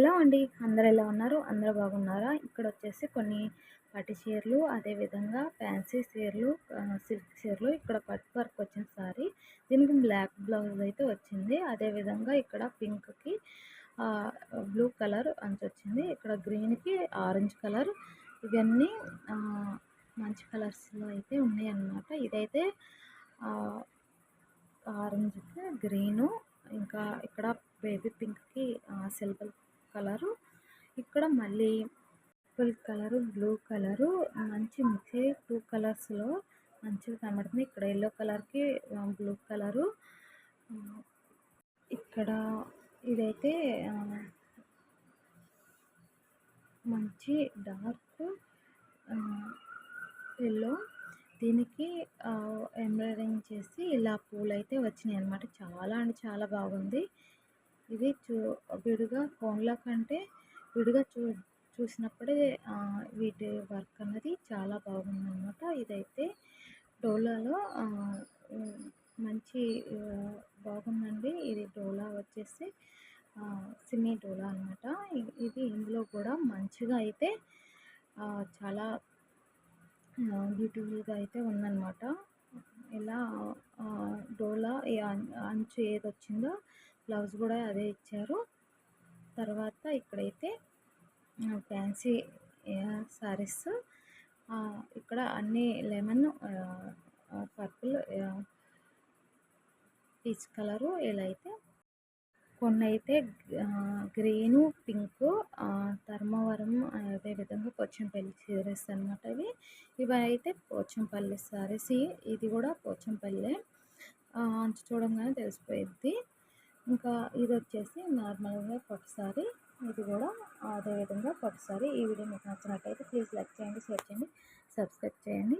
Hello అండి. అందరూ ఎలా ఉన్నారు? అందరూ బాగున్నారా? ఇక్కడొచ్చేసి కొన్ని పట్టు చీరలు, అదేవిధంగా ఫ్యాన్సీ చీరలు, సిల్క్ చీరలు, ఇక్కడ కట్ వర్క్ వచ్చిన సారీ. దీనికి బ్లాక్ బ్లౌజ్ అయితే వచ్చింది. అదేవిధంగా ఇక్కడ పింక్‌కి ఆహ్, బ్లూ కలర్ అంచొచ్చింది. ఇక్కడ గ్రీన్‌కి ఆరెంజ్ కలర్ ఇవన్నీ ఆహ్, మంచి కలర్స్‌లో అయితే ఉన్నాయన్నమాట. ఇదైతే ఆహ్, ఆరెంజ్‌కి గ్రీను, ఇంకా ఇక్కడ బేబీ పింక్‌కి సిల్వర్ కలరు, ఇక్కడ మళ్ళీ పర్పుల్ కలరు, బ్లూ కలరు మంచి మిక్స్ అయ్యి 2 కలర్స్‌లో మంచిగా కనబడుతుంది. ఇక్కడ యెల్లో కలర్‌కి బ్లూ కలరు. ఆహ్, ఇక్కడ ఇదైతే మంచి డార్క్ ఆహ్, యెల్లో, దీనికి ఎంబ్రాయిడరింగ్ చేసి ఇలా పూలైతే వచ్చినాయన్నమాట. చాలా అంటే చాలా బాగుంది. ఇది విడిగా ఫోన్‌లో కంటే విడిగా చూసినప్పుడే వీటి వర్క్ అన్నది చాలా బాగుందనమాట. ఇదైతే డోలాలో మంచి బాగుందండి. ఇది డోలా వచ్చేసి సిమీ డోలా అనమాట. ఇది ఇందులో కూడా మంచిగా అయితే చాలా బ్యూటిఫుల్‌గా అయితే ఉందనమాట. ఇలా డోలా అంచు ఏదొచ్చిందో బ్లౌజ్ కూడా అదే ఇచ్చారు. తర్వాత ఇక్కడైతే ఫ్యాన్సీ శారీస్, ఇక్కడ అన్నీ లెమన్, పర్పుల్, పీచ్ కలరు ఇలా అయితే కొన్నైతే గ్రీను, పింకు, ధర్మవరం, అదేవిధంగా పోచంపల్లి శారీస్ అనమాట ఇవి. ఇవైతే పోచంపల్లి శారీస్. ఇది కూడా పోచంపల్లె. అంచు చూడంగానే తెలిసిపోయిద్ది. ఇంకా ఇదొచ్చేసి నార్మల్‌గా పట్టు సారీ. ఇది కూడా అదేవిధంగా పట్టు సారీ. ఈ వీడియో మీకు నచ్చినట్టయితే ప్లీజ్ లైక్ చేయండి, షేర్ చేయండి, సబ్స్క్రైబ్ చేయండి.